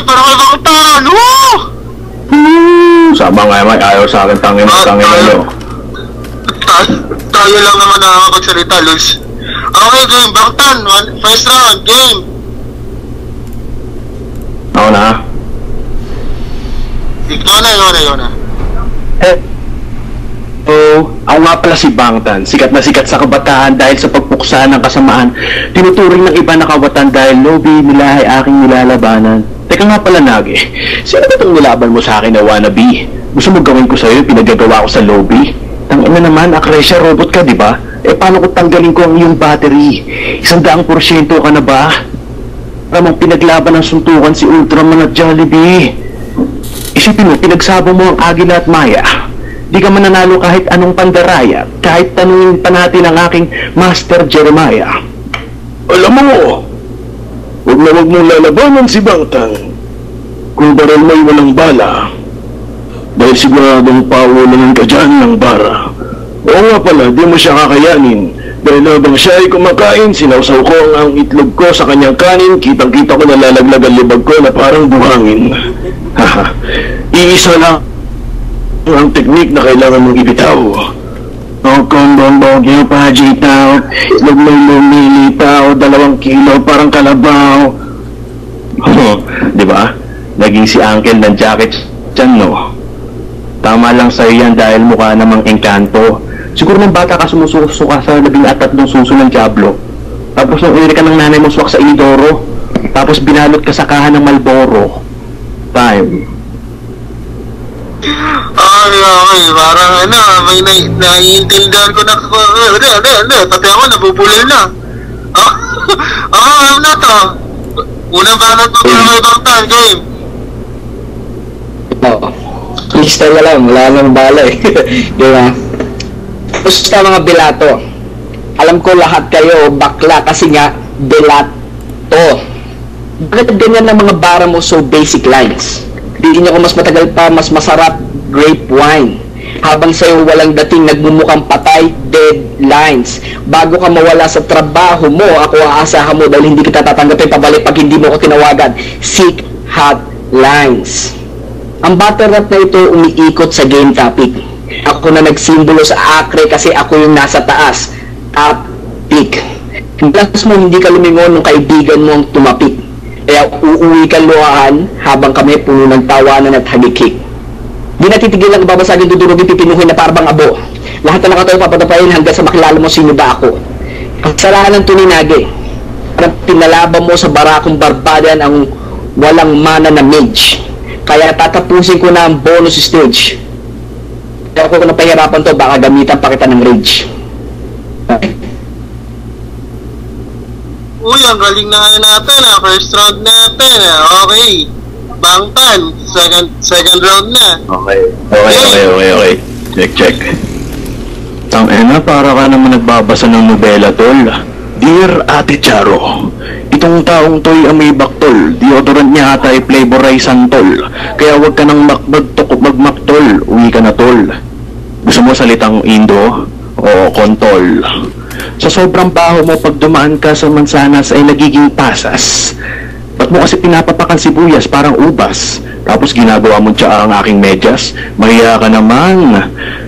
para kay Bangtan! Woo! Sama nga may ayaw sa akin, tangin nyo. Tayo lang naman nakakapagsalita, Luz. Okay, game, Bangtan. First round, game. Ako na. Ikaw na. Ako nga pala si Bangtan, sikat na sikat sa kabataan dahil sa pagpuksa ng kasamaan. Tinuturing ng iba na kawatan dahil lobby nila ay aking nilalabanan. Teka nga pala, Nagi, sino ba itong nilaban mo sa akin na wannabe? Gusto mo gawin ko sa'yo yung pinagagawa ko sa lobby? Tangina naman, Akresha, robot ka, di ba? Paano ko tanggalin ko ang iyong battery? 100% ka na ba? Ramang pinaglaban ng suntukan si Ultraman at Jollibee. Isipin mo, pinagsabo mo ang Agila at Maya. Di ka mananalo kahit anong pandaraya, kahit tanungin pa natin ang aking Master Jeremiah. Alam mo, huwag mong lalabanan si Bangtan. Kung baril mo'y walang bala, dahil siguradong pauulanan ka dyan ng bara. Oo nga pala, di mo siya kakayanin. Dahil habang siya ay kumakain, sinawsaw ko ang itlog ko sa kanyang kanin, kitang-kita ko nalalaglag ang libag ko na parang buhangin. Haha, iisa lang ang teknik na kailangan mong ibitaw. O kung bombogyo pa, J-Tao, itlog mo'y lumilitaw, 2 kilo parang kalabaw. Di ba? Naging si Uncle ng jacket dyan, no? Tama lang sa'yo yan dahil mukha namang engkanto. Siguro nung bata ka sumususo ka sa 13 suso ng Diablo. Tapos nung iri ka ng nanay mo swak sa Inidoro. Tapos binalot ka sa kahan ng Malboro. Time. Okay. Parang may naiintindihan ko na. Pati ako nabubulil na. Alam na to. Unang banat mo para kay Bangtan, game. Oo. Lista na lang, wala nang bala eh. Di ba? Basta mga bilato. Alam ko lahat kayo bakla kasi nga bilato. Bakit ganyan ang mga bara mo so basic lines? Hindi nyo ko mas matagal pa, mas masarap grape wine. Habang sa'yo walang dating nagmumukhang patay, deadlines. Bago ka mawala sa trabaho mo, ako aasahan mo dahil hindi kita tatanggapin pabalik pag hindi mo ko tinawagan. Seek hotlines. Ang battle rap na ito umiikot sa game topic. Ako na nagsimbolo sa akre kasi ako yung nasa taas. Top pick. Plus mo hindi ka lumingon nung kaibigan mo ang tumapik. Kaya uuwi ka luhaan habang kami puno ng tawanan at hagikik. Di natitigil lang babasagin dudurugin pipinuhin na parang abo. Lahat na nakatayo papatapayin hanggang sa makilala mo sino ba ako. Kasalanan ng tuninage. Parang pinalaban mo sa barakong barbadan ang walang mana na mage. Kaya tatapusin ko na ang bonus stage. Kaya ako na pahirapan to, baka gamitan pa kita ng rage. Uy, ang galing na ngayon natin First round natin Okay. Bangtan, second round na. Okay. Check. Tangina, para ka naman nagbabasa ng nobela, tol. Dear Ate Charo, itong taong to'y amoy baktol, deodorant niya ata ay flavorize tol. Kaya wag ka nang magmaktol, uwi ka na tol. Gusto mo salitang Indo o kontol? Sa sobrang baho mo pag dumaan ka sa mansanas ay nagiging pasas. Ba't mo kasi pinapapakan sibuyas parang ubas? Tapos ginagawa mo siya ang aking medyas? Mahiya ka naman.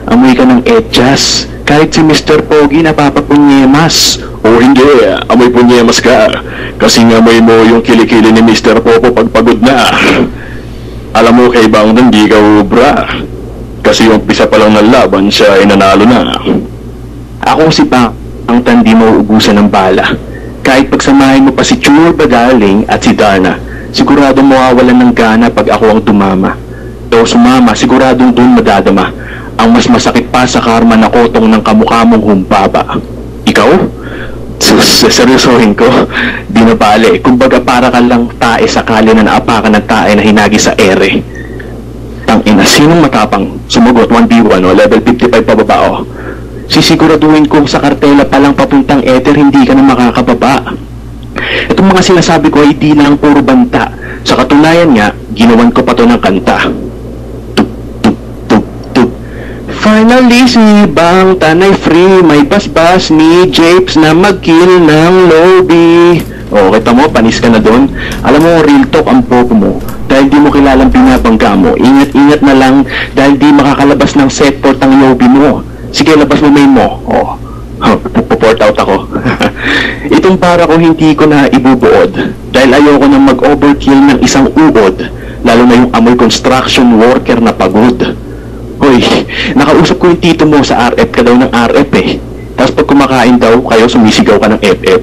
Amoy ka ng edyas. Kahit si Mr. Pogi napapapunyemas. O hindi, amoy punyemas ka. Kasi amoy mo yung kilikili ni Mr. Popo pag pagod na. Alam mo kay Bangtan di ka ubra. Kasi yung pisa pa lang ng laban siya ay nanalo na. Ako si Bangtan di mo ubusan ng bala. Kahit pagsamahin mo pa si Chur Badaling at si Darna, sigurado mawawalan ng gana pag ako ang tumama. O sumama, siguradong dun madadama. Ang mas masakit pa sa karma na kotong ng kamukha mong humpaba. Ikaw? Seryosohin ko, di na bale. Kumbaga para ka lang tae sakali na naapakan ng tae na hinagi sa ere. Tangina, sinong matapang? Sumagot 1v1 o level 55 pababa o. Sisiguraduhin kong sa kartela palang papuntang ether hindi ka na makakababa. Itong mga sinasabi ko ay di lang puro banta. Sa katunayan nga, ginawan ko pa to ng kanta. Tup, tup, tup, tup. Finally, si Bangtan ay free. May basbas ni Japes na mag-kill ng lobby. O, kita mo, panis ka na doon. Alam mo, real talk ang popo mo. dahil di mo kilalang binabangga mo. Ingat-ingat na lang dahil di makakalabas ng set port ang Yobi mo. Sige, labas mo main mo. Puport out ako. Itong para ko hindi ko na ibubuod dahil ayoko nang mag-overkill ng isang uod, lalo na yung amoy construction worker na pagod. Hoy, nakausap ko yung tito mo sa RF ka daw ng RF eh. Tapos pag kumakain daw kayo, sumisigaw ka ng FF.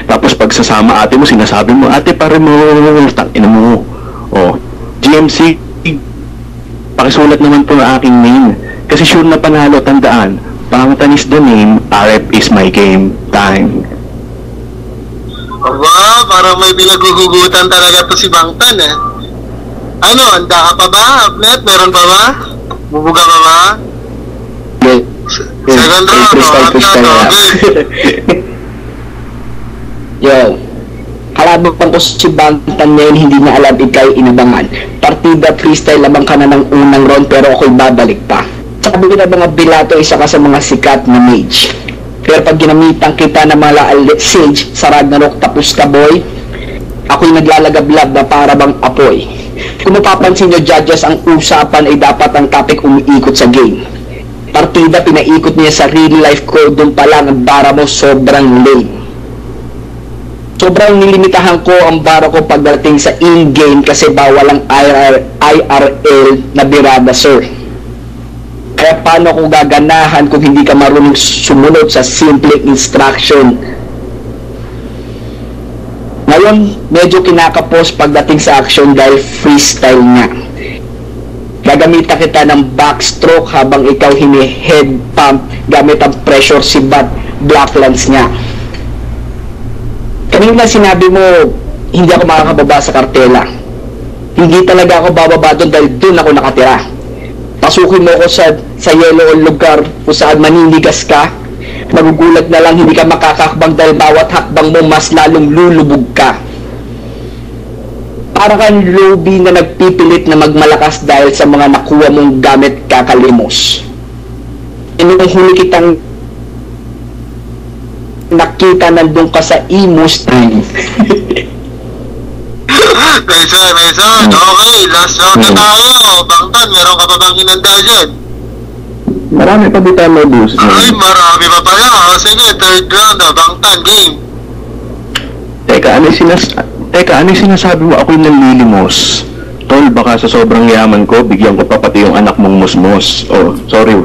Tapos pag sasama ate mo, sinasabi mo, ate pare mo, tangina mo. GMC, pakisulat naman po ang aking name. Kasi sure na panalo, tandaan. Pangutan is the name, RF is my game time. Aba, parang may pinagugugutan talaga to si Bangtan eh. Ano, handa ka pa ba, Abnet? Meron pa ba? Bubuga pa ba? Second round, Yo, kalaban ko si Bangtan ngayon, hindi na alam ikay inabangan. Partida freestyle lamang ka na ng unang round pero ako'y babalik pa. Sabi ko na mga Bilato, isa ka sa mga sikat na mage. Pero pag ginamitan kita ng mga sage sa Ragnarok tapos ka boy, ako'y naglalagablab na para bang apoy. Kung mapapansin nyo judges, ang usapan ay dapat ang topic umiikot sa game. Partida pinaikot niya sa real life ko, doon pa lang ang bara mo sobrang lame. Sobrang nilimitahan ko ang bara ko pagdating sa in-game kasi bawal ang IRL na birada sir. Kaya paano ko gaganahan kung hindi ka marunong sumunod sa simple instruction? Ngayon, medyo kinakapos pagdating sa action dahil freestyle nga. Gagamitan kita ng backstroke habang ikaw hini-head pump gamit ang pressure si Bat Blacklands nga. Kanina sinabi mo, hindi ako makakababa sa kartela. Hindi talaga ako bababa doon dahil doon ako nakatira. Pasukin mo ako sa yellow lugar kung saan maninigas ka. Magugulat na lang hindi ka makakakbang dahil bawat hakbang mo mas lalong lulubog ka. Para kang lobby na nagpipilit na magmalakas dahil sa mga nakuha mong gamit kakalimos. Nung huli kitang nakita nandun ka sa Imus time. Mason. Okay, last round na tayo. Bangtan, meron ka pa bang hinanda dyan? Marami pa di tayo mabus. Ay, marami pa pala. Sige, third round, Bangtan, game. Teka, ano yung sinasabi mo ako'y nanlilimos? Tol, baka sa sobrang yaman ko, bigyan ko pa pati yung anak mong musmos. Sorry.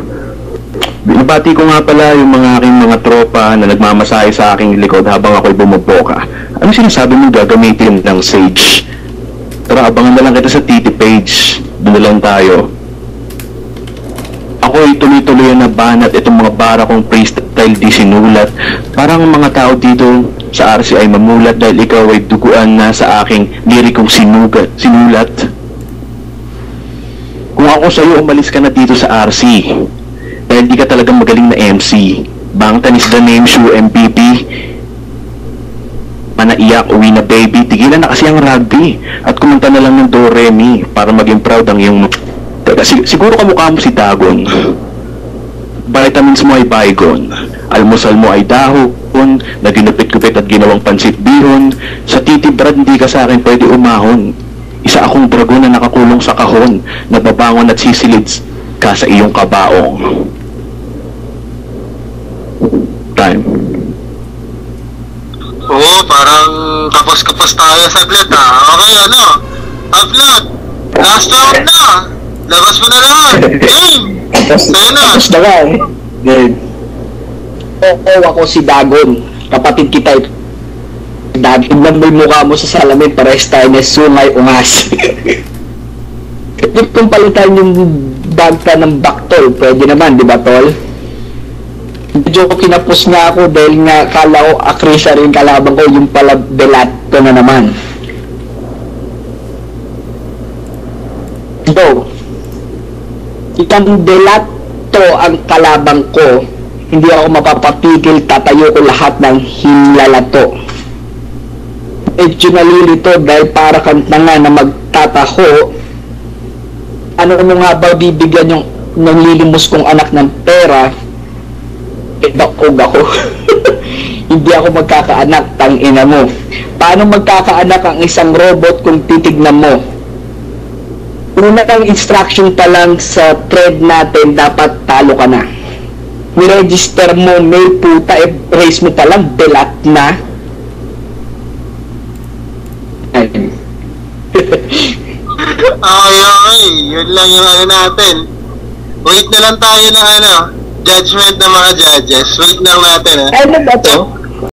Binabati ko nga pala yung mga aking mga tropa na nagmamasahe sa aking likod habang ako'y bumuboka. Ano sinasabi mo gagamitin ng sage? Tara, abangan na lang kita sa TT page. Doon na lang tayo. Ako'y tuloy-tuloy na banat itong mga bara kong freestyle di sinulat. Parang mga tao dito sa RC ay mamulat dahil ikaw ay duguan na sa aking lirikong sinulat. Kung ako sa'yo, umalis ka na dito sa RC. Dahil di ka talagang magaling na MC. Bangtan is the name, shoe MVP. Manaiyak, uwi na baby. Tigilan na kasi ang rugby. At kumanta na lang ng Do Re Mi para maging proud ang iyong... Teka, siguro kamukha mo si Dagon. Vitamins mo ay bygone. Almusal mo ay dahon na ginupit-gupit at ginawang pansit bihon. Sa Titi Brad, hindi ka sa akin pwede umahon. Isa akong dragon na nakakulong sa kahon, nababangon at sisilid ka sa iyong kabaong. Time. Oo, parang kapos-kapos tayo saglit Okay, Upload! Last round na! Labas mo na lahat! Game! Sa'yo na! Tapos na nga eh. Good. Oo, ako si Dagon. Kapatid kita ito. Dagon, tignan mo yung mukha mo sa salamin, pares tayo na sungay ungas. Kung palitan yung bagta ng baktol, pwede naman, di ba tol? Medyo ko kinapos nga ako dahil nga kala ko Akrisha rin kalaban ko, yung pala Belato na naman. So, itang Belato ang kalaban ko, hindi ako mapapatigil, tatayo ko lahat ng hinlalato. Medyo nalilito dahil para kang tanga na magtataho. Ano mo nga ba bibigyan yung nanlilimos kong anak ng pera? Bakog ako. Hindi ako magkakaanak, tangina mo. Paano magkakaanak ang isang robot kung titignan mo? unang instruction pa lang sa thread natin, dapat talo ka na. Niregister mo, mail puta, race mo pa lang, belat na. Ayun. Okay. Yun lang yung ano natin. Wait na lang tayo ng judgment ng mga judges. Wait lang natin, ha? Ano ba to?